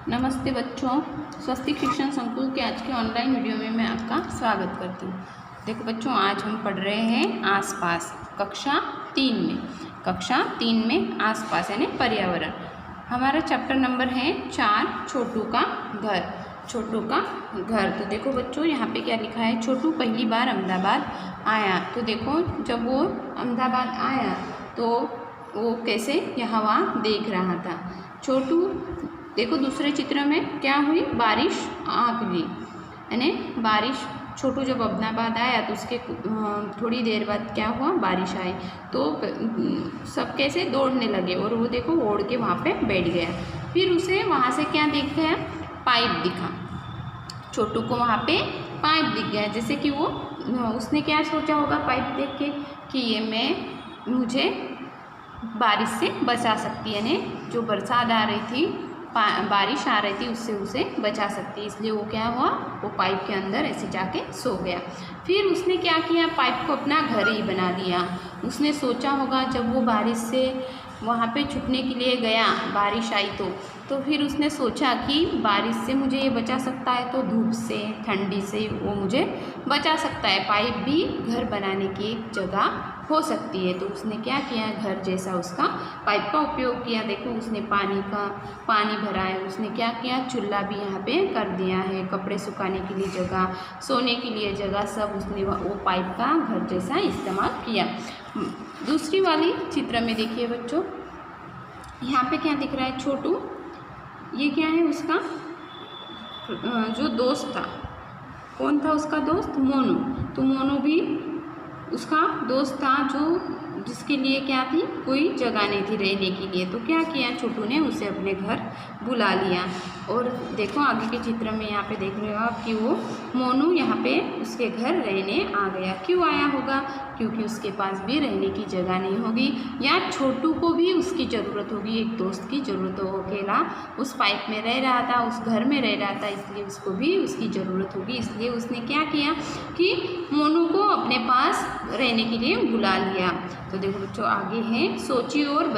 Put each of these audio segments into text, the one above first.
नमस्ते बच्चों, स्वस्तिक शिक्षण संकुल के आज के ऑनलाइन वीडियो में मैं आपका स्वागत करती हूँ। देखो बच्चों, आज हम पढ़ रहे हैं आसपास कक्षा 3 में आसपास यानी पर्यावरण। हमारा चैप्टर नंबर है 4, छोटू का घर। तो देखो बच्चों, यहाँ पे क्या लिखा है, छोटू पहली बार अहमदाबाद आया। तो देखो, जब वो अहमदाबाद आया तो वो कैसे यहाँ वहाँ देख रहा था। छोटू देखो, दूसरे चित्र में क्या हुई, बारिश आ गई, यानी बारिश। छोटू जब अहमदाबाद आया तो उसके थोड़ी देर बाद क्या हुआ, बारिश आई तो सब कैसे दौड़ने लगे और वो देखो ओढ़ के वहाँ पे बैठ गया। फिर उसे वहाँ से क्या दिख गया, पाइप दिखा। छोटू को वहाँ पे पाइप दिख गया, जैसे कि वो उसने क्या सोचा होगा पाइप देख के कि ये मुझे बारिश से बचा सकती है, यानी जो बरसात आ रही थी, बारिश आ रही थी, उससे उसे बचा सकती है। इसलिए वो क्या हुआ, वो पाइप के अंदर ऐसे जाके सो गया। फिर उसने क्या किया, पाइप को अपना घर ही बना लिया। उसने सोचा होगा जब वो बारिश से वहाँ पे छुपने के लिए गया, बारिश आई तो फिर उसने सोचा कि बारिश से मुझे ये बचा सकता है तो धूप से, ठंडी से वो मुझे बचा सकता है। पाइप भी घर बनाने की एक जगह हो सकती है। तो उसने क्या किया, घर जैसा उसका पाइप का उपयोग किया। देखो, उसने पानी भरा है। उसने क्या किया, चूल्हा भी यहाँ पे कर दिया है, कपड़े सुखाने के लिए जगह, सोने के लिए जगह, सब उसने वो पाइप का घर जैसा इस्तेमाल किया। दूसरी वाली चित्र में देखिए बच्चों, यहाँ पे क्या दिख रहा है, छोटू, ये क्या है, उसका जो दोस्त था, कौन था उसका दोस्त, मोनू। तो मोनू भी उसका दोस्त था जिसके लिए क्या थी, कोई जगह नहीं थी रहने के लिए। तो क्या किया, छोटू ने उसे अपने घर बुला लिया। और देखो आगे के चित्र में यहाँ पे देख रहे हो आप कि वो मोनू यहाँ पे उसके घर रहने आ गया। क्यों आया होगा, क्योंकि उसके पास भी रहने की जगह नहीं होगी, या छोटू को भी उसकी ज़रूरत होगी, एक दोस्त की ज़रूरत हो। अकेला उस पाइप में रह रहा था, उस घर में रह रहा था, इसलिए उसको भी उसकी ज़रूरत होगी। इसलिए उसने क्या किया कि मोनू को अपने पास रहने के लिए बुला लिया। तो देखो बच्चों, आगे है सोचिए और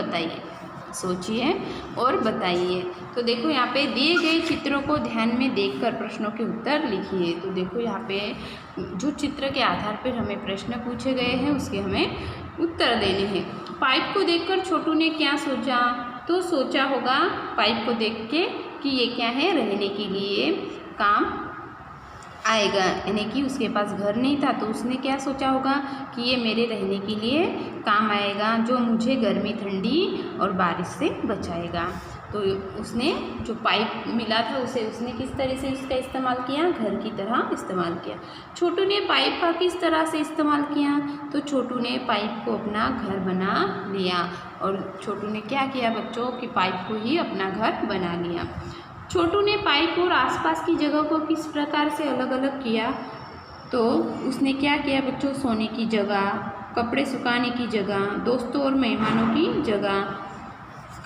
बताइए। तो देखो, यहाँ पे दिए गए चित्रों को ध्यान में देखकर प्रश्नों के उत्तर लिखिए। तो देखो, यहाँ पे जो चित्र के आधार पर हमें प्रश्न पूछे गए हैं उसके हमें उत्तर देने हैं। पाइप को देखकर छोटू ने क्या सोचा, तो सोचा होगा पाइप को देख के कि ये क्या है, रहने के लिए काम आएगा, यानी कि उसके पास घर नहीं था तो उसने क्या सोचा होगा कि ये मेरे रहने के लिए काम आएगा, जो मुझे गर्मी, ठंडी और बारिश से बचाएगा। तो उसने जो पाइप मिला था उसने किस तरह से उसका इस्तेमाल किया, घर की तरह इस्तेमाल किया। छोटू ने पाइप का किस तरह से इस्तेमाल किया, तो छोटू ने पाइप को अपना घर बना लिया। और छोटू ने क्या किया बच्चों, कि पाइप को ही अपना घर बना लिया। छोटू ने पाइप और आसपास की जगह को किस प्रकार से अलग अलग किया, तो उसने क्या किया बच्चों, सोने की जगह, कपड़े सुखाने की जगह, दोस्तों और मेहमानों की जगह,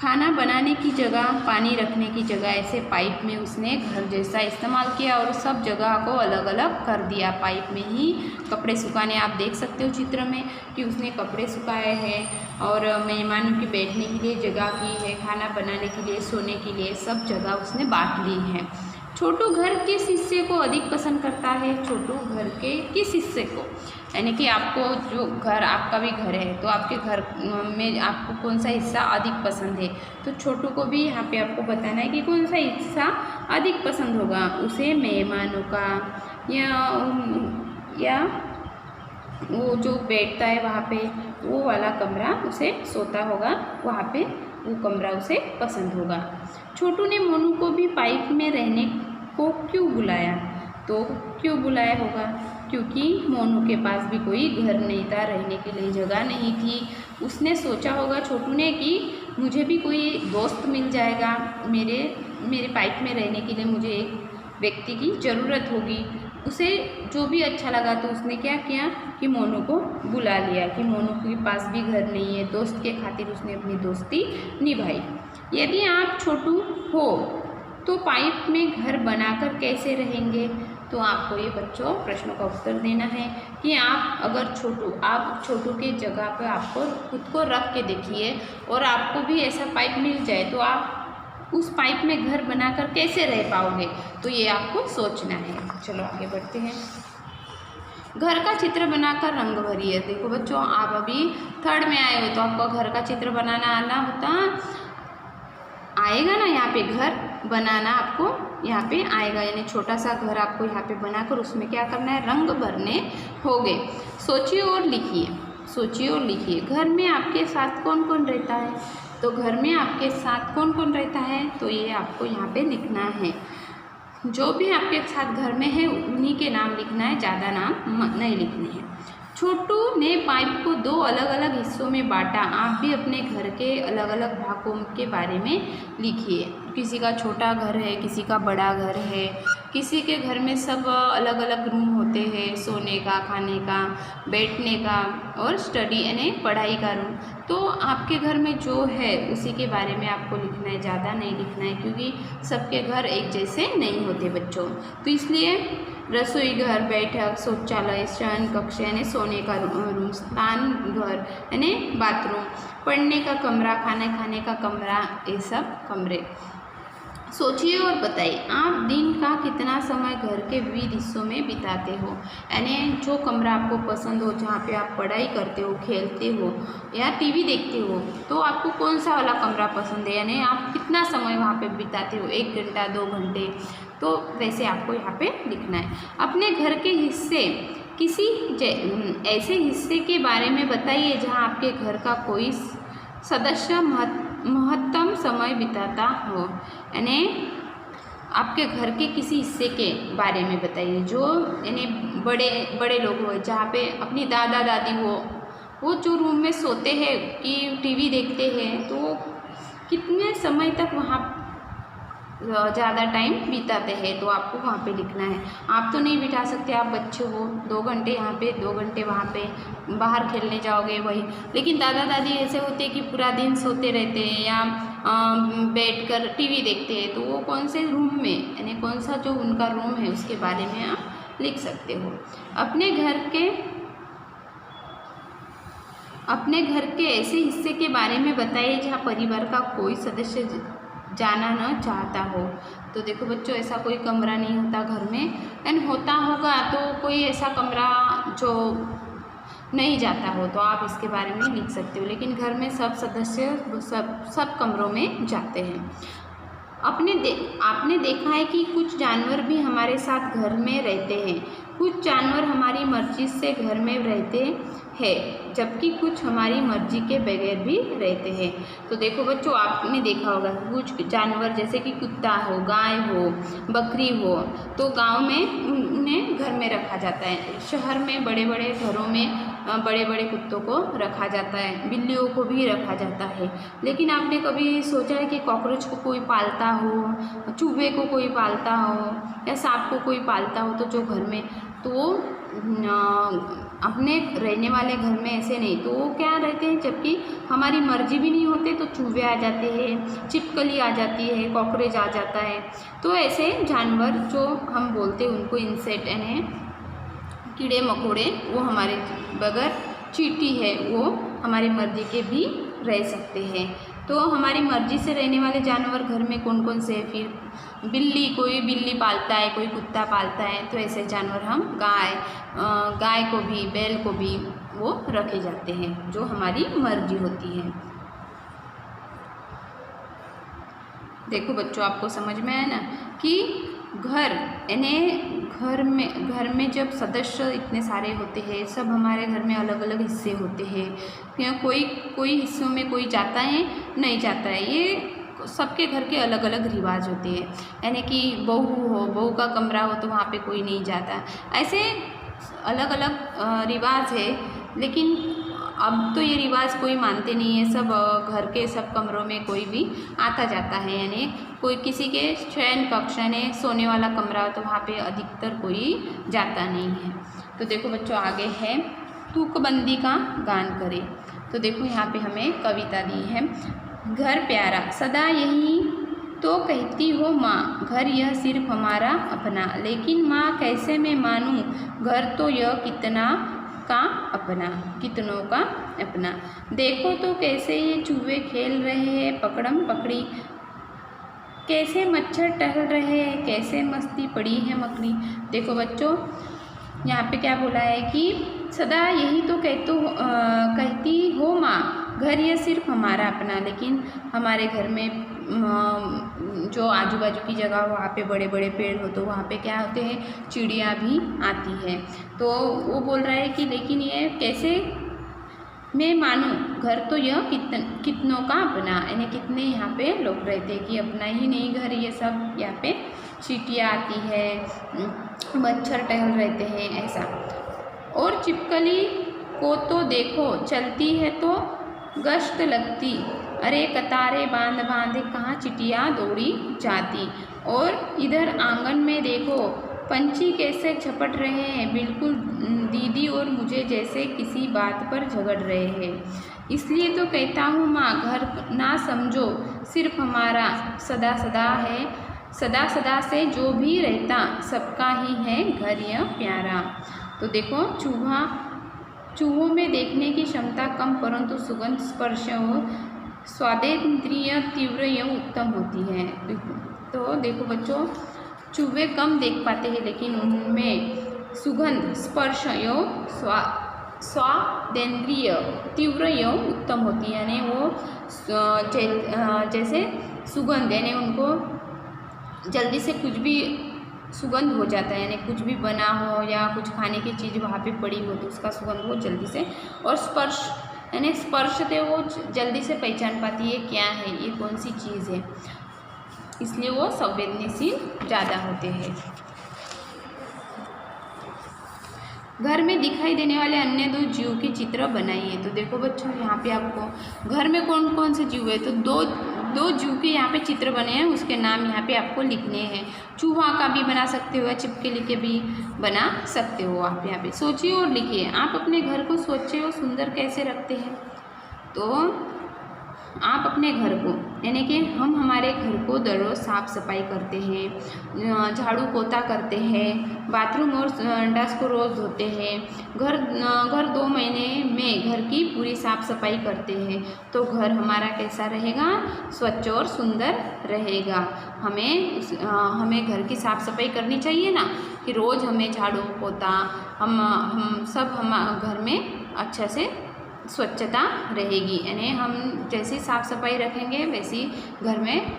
खाना बनाने की जगह, पानी रखने की जगह, ऐसे पाइप में उसने घर जैसा इस्तेमाल किया और सब जगह को अलग अलग कर दिया। पाइप में ही कपड़े सुखाने, आप देख सकते हो चित्र में कि उसने कपड़े सुखाए हैं और मेहमानों की बैठने के लिए जगह की है, खाना बनाने के लिए, सोने के लिए, सब जगह उसने बांट ली है। छोटू घर किस हिस्से को अधिक पसंद करता है, छोटू घर के किस हिस्से को, यानी कि आपको जो घर, आपका भी घर है तो आपके घर में आपको कौन सा हिस्सा अधिक पसंद है। तो छोटू को भी यहाँ पे आपको बताना है कि कौन सा हिस्सा अधिक पसंद होगा उसे, मेहमानों का या वो जो बैठता है वहाँ पे वो वाला कमरा, उसे सोता होगा वहाँ पे वो कमरा उसे पसंद होगा। छोटू ने मोनू को भी पाइप में रहने को क्यों बुलाया, तो क्यों बुलाया होगा, क्योंकि मोनू के पास भी कोई घर नहीं था, रहने के लिए जगह नहीं थी। उसने सोचा होगा छोटू ने कि मुझे भी कोई दोस्त मिल जाएगा, मेरे पाइप में रहने के लिए मुझे एक व्यक्ति की ज़रूरत होगी। उसे जो भी अच्छा लगा तो उसने क्या किया कि मोनू को बुला लिया, कि मोनू के पास भी घर नहीं है, दोस्त के खातिर उसने अपनी दोस्ती निभाई। यदि आप छोटू हो तो पाइप में घर बनाकर कैसे रहेंगे, तो आपको ये बच्चों प्रश्नों का उत्तर देना है कि आप छोटू के जगह पर आपको खुद को रख के देखिए और आपको भी ऐसा पाइप मिल जाए तो आप उस पाइप में घर बनाकर कैसे रह पाओगे? तो ये आपको सोचना है। चलो आगे बढ़ते हैं। घर का चित्र बनाकर रंग भरिए। देखो बच्चों, आप अभी 3rd में आए हो तो आपको घर का चित्र बनाना आएगा ना। यहाँ पे घर बनाना आपको यहाँ पे आएगा, यानी छोटा सा घर आपको यहाँ पे बनाकर उसमें क्या करना है, रंग भरने होंगे। सोचिए और लिखिए, सोचिए और लिखिए। घर में आपके साथ कौन कौन रहता है? तो घर में आपके साथ कौन कौन रहता है, तो ये आपको यहाँ पे लिखना है। जो भी आपके साथ घर में है उन्हीं के नाम लिखना है, ज़्यादा नाम नहीं लिखने हैं। छोटू ने पाइप को 2 अलग अलग हिस्सों में बांटा। आप भी अपने घर के अलग अलग भागों के बारे में लिखिए। किसी का छोटा घर है, किसी का बड़ा घर है, किसी के घर में सब अलग अलग रूम होते हैं, सोने का, खाने का, बैठने का और स्टडी यानी पढ़ाई का रूम। तो आपके घर में जो है उसी के बारे में आपको लिखना है, ज़्यादा नहीं लिखना है, क्योंकि सबके घर एक जैसे नहीं होते बच्चों। तो इसलिए रसोई घर, बैठक, शौचालय, शयन कक्ष यानी सोने का रूम, स्नान घर यानी बाथरूम, पढ़ने का कमरा, खाना खाने का कमरा, ये सब कमरे। सोचिए और बताइए, आप दिन का कितना समय घर के विविध हिस्सों में बिताते हो? यानी जो कमरा आपको पसंद हो, जहाँ पे आप पढ़ाई करते हो, खेलते हो या टीवी देखते हो, तो आपको कौन सा वाला कमरा पसंद है, यानी आप कितना समय वहाँ पे बिताते हो, 1 घंटा 2 घंटे, तो वैसे आपको यहाँ पे लिखना है। अपने घर के हिस्से किसी ऐसे हिस्से के बारे में बताइए जहाँ आपके घर का कोई सदस्य महत्तम समय बिताता हो। यानी आपके घर के किसी हिस्से के बारे में बताइए जो यानी बड़े लोग हो, जहाँ पे अपनी दादा दादी हो, वो जो रूम में सोते हैं कि टीवी देखते हैं, तो कितने समय तक वहाँ ज़्यादा टाइम बिताते हैं, तो आपको वहाँ पे लिखना है। आप तो नहीं बिता सकते, आप बच्चे हो, 2 घंटे यहाँ पे 2 घंटे वहाँ पे, बाहर खेलने जाओगे वही। लेकिन दादा दादी ऐसे होते हैं कि पूरा दिन सोते रहते हैं या बैठकर टीवी देखते हैं, तो वो कौन से रूम में यानी कौन सा जो उनका रूम है उसके बारे में आप लिख सकते हो। अपने घर के ऐसे हिस्से के बारे में बताइए जहाँ परिवार का कोई सदस्य जाना न चाहता हो। तो देखो बच्चों, ऐसा कोई कमरा नहीं होता घर में, एंड होता होगा तो कोई ऐसा कमरा जो नहीं जाता हो, तो आप इसके बारे में लिख सकते हो। लेकिन घर में सब सदस्य सब कमरों में जाते हैं। आपने देखा है कि कुछ जानवर भी हमारे साथ घर में रहते हैं। कुछ जानवर हमारी मर्जी से घर में रहते हैं, जबकि कुछ हमारी मर्जी के बगैर भी रहते हैं। तो देखो बच्चों, आपने देखा होगा कुछ जानवर जैसे कि कुत्ता हो, गाय हो, बकरी हो, तो गांव में उन्हें घर में रखा जाता है। शहर में बड़े बड़े घरों में बड़े बड़े कुत्तों को रखा जाता है, बिल्लियों को भी रखा जाता है। लेकिन आपने कभी सोचा है कि कॉकरोच को कोई पालता हो, चूहे को कोई पालता हो या सांप को कोई पालता हो, तो जो घर में, तो वो अपने रहने वाले घर में ऐसे नहीं, तो वो क्या रहते हैं, जबकि हमारी मर्जी भी नहीं होते तो चूहे आ जाते हैं, छिपकली आ जाती है, कॉकरोच आ जाता है। तो ऐसे जानवर जो हम बोलते हैं उनको इंसेक्ट यानी कीड़े मकोड़े, वो हमारे बगैर, चींटी है वो हमारी मर्जी के भी रह सकते हैं। तो हमारी मर्जी से रहने वाले जानवर घर में कौन कौन से हैं? फिर बिल्ली, कोई बिल्ली पालता है, कोई कुत्ता पालता है, तो ऐसे जानवर हम गाय को भी, बैल को भी वो रखे जाते हैं जो हमारी मर्जी होती है। देखो बच्चों, आपको समझ में आया ना कि घर यानी घर में जब सदस्य इतने सारे होते हैं, सब हमारे घर में अलग अलग हिस्से होते हैं, कोई हिस्सों में कोई जाता है नहीं जाता है, ये सबके घर के अलग अलग रिवाज होते हैं। यानी कि बहू का कमरा हो तो वहाँ पे कोई नहीं जाता, ऐसे अलग अलग रिवाज है। लेकिन अब तो ये रिवाज कोई मानते नहीं है, सब घर के सब कमरों में कोई भी आता जाता है। यानी कोई किसी के शयन कक्ष यानी सोने वाला कमरा तो वहाँ पे अधिकतर कोई जाता नहीं है। तो देखो बच्चों, आगे है तुकबंदी का गान करें। तो देखो यहाँ पे हमें कविता दी है। घर प्यारा सदा यही तो कहती हो माँ, घर यह सिर्फ हमारा अपना, लेकिन माँ कैसे मैं मानूँ, घर तो यह कितनों का अपना। देखो तो कैसे ये चूहे खेल रहे हैं पकड़म पकड़ी, कैसे मच्छर टहल रहे हैं, कैसे मस्ती पड़ी है मकड़ी। देखो बच्चों यहाँ पे क्या बोला है कि सदा यही तो कहती हो माँ, घर ये सिर्फ हमारा अपना। लेकिन हमारे घर में जो आजू बाजू की जगह वहाँ पे बड़े बड़े पेड़ हो तो वहाँ पे क्या होते हैं, चिड़िया भी आती है। तो वो बोल रहा है कि लेकिन ये कैसे मैं मानूँ, घर तो यह कितनों का अपना, यानी कितने यहाँ पे लोग रहते हैं कि अपना ही नहीं घर ये सब। यहाँ पे चींटियाँ आती है, मच्छर टहल रहते हैं ऐसा। और छिपकली को तो देखो चलती है तो गश्त लगती, अरे कतारे बांध बांध कहाँ चिटिया दौड़ी जाती। और इधर आंगन में देखो पंछी कैसे झपट रहे हैं, बिल्कुल दीदी और मुझे जैसे किसी बात पर झगड़ रहे हैं। इसलिए तो कहता हूँ माँ, घर ना समझो सिर्फ हमारा, सदा सदा है, सदा सदा से जो भी रहता सबका ही है घर यह प्यारा। तो देखो चूहों में देखने की क्षमता कम, परंतु सुगंध स्पर्श और स्वादेंद्रिय तीव्र एवं उत्तम होती है। तो देखो बच्चों चूहे कम देख पाते हैं लेकिन उनमें सुगंध स्पर्श एवं स्वादेंद्रिय तीव्र एवं उत्तम होती है। यानी वो जैसे सुगंध, यानी उनको जल्दी से कुछ भी सुगंध हो जाता है, यानी कुछ भी बना हो या कुछ खाने की चीज़ वहाँ पे पड़ी हो तो उसका सुगंध वो जल्दी से, और स्पर्श यानी स्पर्श से वो जल्दी से पहचान पाती है क्या है, ये कौन सी चीज़ है, इसलिए वो संवेदनशील ज़्यादा होते हैं। घर में दिखाई देने वाले अन्य दो जीव के चित्र बनाइए। तो देखो बच्चों यहाँ पे आपको घर में कौन कौन से जीव है, तो दो जीव के यहाँ पे चित्र बने हैं, उसके नाम यहाँ पे आपको लिखने हैं। चूहा का भी बना सकते हो, छिपकली के भी बना सकते हो आप यहाँ पे। सोचिए और लिखिए, आप अपने घर को स्वच्छ और सुंदर कैसे रखते हैं। तो आप अपने घर को, यानी कि हम हमारे घर को दररोज साफ़ सफाई करते हैं, झाड़ू पोता करते हैं, बाथरूम और संडास को रोज़ धोते हैं, घर 2 महीने में घर की पूरी साफ़ सफाई करते हैं, तो घर हमारा कैसा रहेगा, स्वच्छ और सुंदर रहेगा। हमें घर की साफ़ सफाई करनी चाहिए ना, कि रोज़ हमें झाड़ू पोता हम सब घर में अच्छा से स्वच्छता रहेगी। यानी हम जैसी साफ़ सफाई रखेंगे वैसी घर में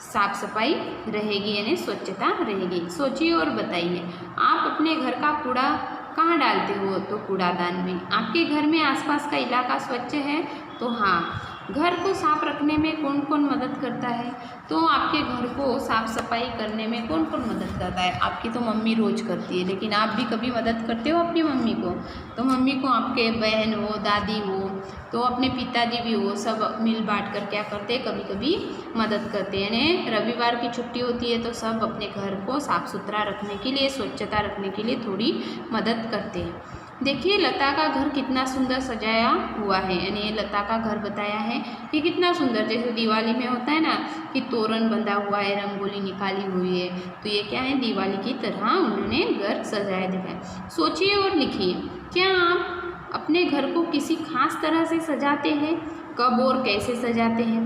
साफ़ सफाई रहेगी, यानी स्वच्छता रहेगी। सोचिए और बताइए, आप अपने घर का कूड़ा कहाँ डालते हो, तो कूड़ादान में। आपके घर में आसपास का इलाका स्वच्छ है, तो हाँ। घर को साफ रखने में कौन कौन मदद करता है, तो आपके घर को साफ़ सफाई करने में कौन कौन मदद करता है। आपकी तो मम्मी रोज़ करती है, लेकिन आप भी कभी मदद करते हो अपनी मम्मी को, तो मम्मी को आपके बहन हो, दादी हो, तो अपने पिताजी भी हो, सब मिल बांट कर क्या करते हैं, कभी कभी मदद करते हैं। यानी रविवार की छुट्टी होती है तो सब अपने घर को साफ़ सुथरा रखने के लिए, स्वच्छता रखने के लिए थोड़ी मदद करते हैं। देखिए लता का घर कितना सुंदर सजाया हुआ है, यानी ये लता का घर बताया है कि कितना सुंदर, जैसे दिवाली में होता है ना कि तोरण बंधा हुआ है, रंगोली निकाली हुई है, तो ये क्या है, दिवाली की तरह उन्होंने घर सजाया दिखाया। सोचिए और लिखिए, क्या आप अपने घर को किसी खास तरह से सजाते हैं, कब और कैसे सजाते हैं।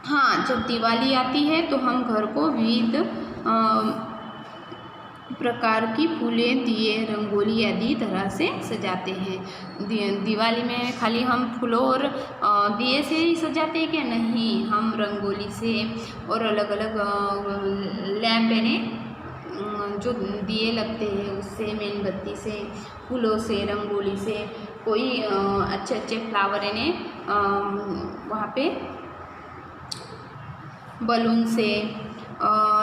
हाँ, जब दिवाली आती है तो हम घर को विविध प्रकार की फूलें, दिए, रंगोली आदि तरह से सजाते हैं। दिवाली में खाली हम फूलों और दिए से ही सजाते हैं क्या, नहीं, हम रंगोली से और अलग अलग लैम्प यानी जो दिए लगते हैं उससे, मेणबत्ती से, फूलों से, रंगोली से, कोई अच्छे अच्छे फ्लावर यानी वहाँ पे बलून से,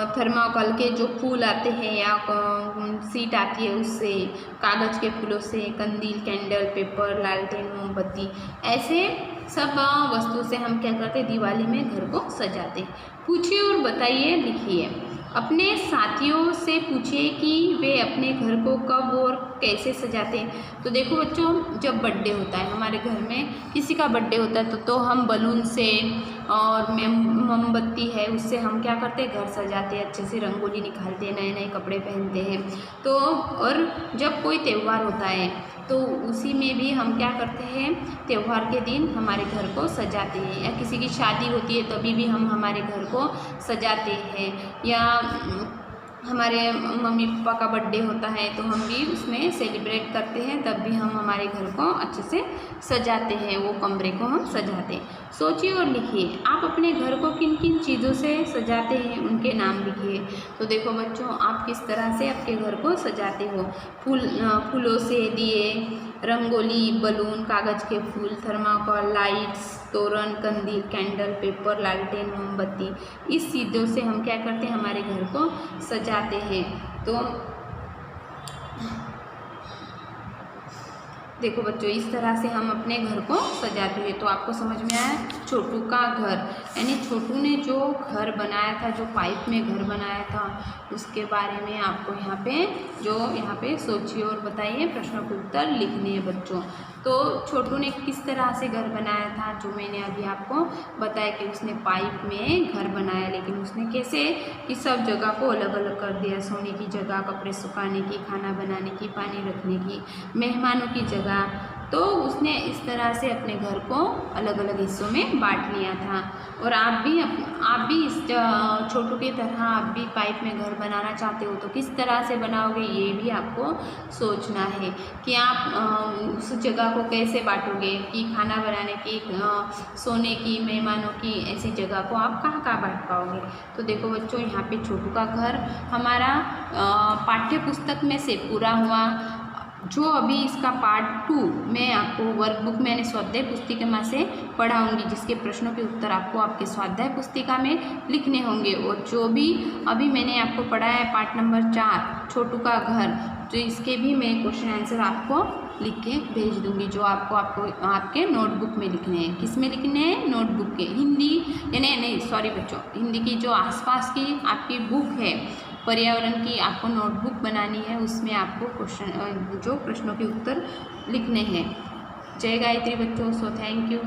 थर्माकोल के जो फूल आते हैं या सीट आती है उससे, कागज़ के फूलों से, कंदील, कैंडल, पेपर, लालटेन, मोमबत्ती, ऐसे सब वस्तु से हम क्या करते हैं, दिवाली में घर को सजाते हैं। पूछिए और बताइए, लिखिए। अपने साथियों से पूछिए कि वे अपने घर को कब और कैसे सजाते हैं। तो देखो बच्चों, जब बर्थडे होता है हमारे घर में, किसी का बर्थडे होता है तो हम बलून से और मोमबत्ती है, उससे हम क्या करते हैं, घर सजाते हैं, अच्छे से रंगोली निकालते हैं, नए नए कपड़े पहनते हैं। तो और जब कोई त्यौहार होता है तो उसी में भी हम क्या करते हैं, त्यौहार के दिन हमारे घर को सजाते हैं, या किसी की शादी होती है तभी भी हम हमारे घर को सजाते हैं, या हमारे मम्मी पापा का बर्थडे होता है तो हम भी उसमें सेलिब्रेट करते हैं, तब भी हम हमारे घर को अच्छे से सजाते हैं, वो कमरे को हम सजाते हैं। सोचिए और लिखिए आप अपने घर को किन किन चीज़ों से सजाते हैं, उनके नाम लिखिए। तो देखो बच्चों, आप किस तरह से आपके घर को सजाते हो। फूलों से दिए, रंगोली, बलून, कागज़ के फूल, थर्माकोल, लाइट्स, तोरण, कंदील, कैंडल, पेपर, लालटेन, मोमबत्ती, इस चीज़ों से हम क्या करते हैं, हमारे घर को सजाते हैं। तो देखो बच्चों, इस तरह से हम अपने घर को सजाते हुए। तो आपको समझ में आया छोटू का घर, यानी छोटू ने जो घर बनाया था, जो पाइप में घर बनाया था, उसके बारे में आपको यहाँ पे सोचिए और बताइए, प्रश्नों के उत्तर लिखने हैं बच्चों। तो छोटू ने किस तरह से घर बनाया था, जो मैंने अभी आपको बताया कि उसने पाइप में घर बनाया, लेकिन उसने कैसे इस सब जगह को अलग अलग कर दिया, सोने की जगह, कपड़े सुखाने की, खाना बनाने की, पानी रखने की, मेहमानों की जगह। तो उसने इस तरह से अपने घर को अलग अलग हिस्सों में बांट लिया था। और आप भी इस छोटू की तरह आप भी पाइप में घर बनाना चाहते हो तो किस तरह से बनाओगे, ये भी आपको सोचना है कि आप उस जगह को कैसे बांटोगे, कि खाना बनाने की, सोने की, मेहमानों की, ऐसी जगह को आप कहाँ कहाँ बांट पाओगे। तो देखो बच्चों, यहाँ पे छोटू का घर हमारा पाठ्य पुस्तक में से पूरा हुआ। जो अभी इसका पार्ट 2 मैं आपको वर्कबुक में यानी स्वाध्याय पुस्तिका से पढ़ाऊंगी, जिसके प्रश्नों के उत्तर आपको आपके स्वाध्याय पुस्तिका में लिखने होंगे। और जो भी अभी मैंने आपको पढ़ाया है पार्ट नंबर 4 छोटू का घर, तो इसके भी मैं क्वेश्चन आंसर आपको लिख के भेज दूंगी, जो आपको आपके नोटबुक में लिखने हैं। किस में लिखने हैं, नोटबुक के। हिंदी यानी नहीं, सॉरी बच्चों, हिंदी की जो आसपास की आपकी बुक है पर्यावरण की, आपको नोटबुक बनानी है, उसमें आपको प्रश्नों के उत्तर लिखने हैं। जय गायत्री बच्चों। So thank you.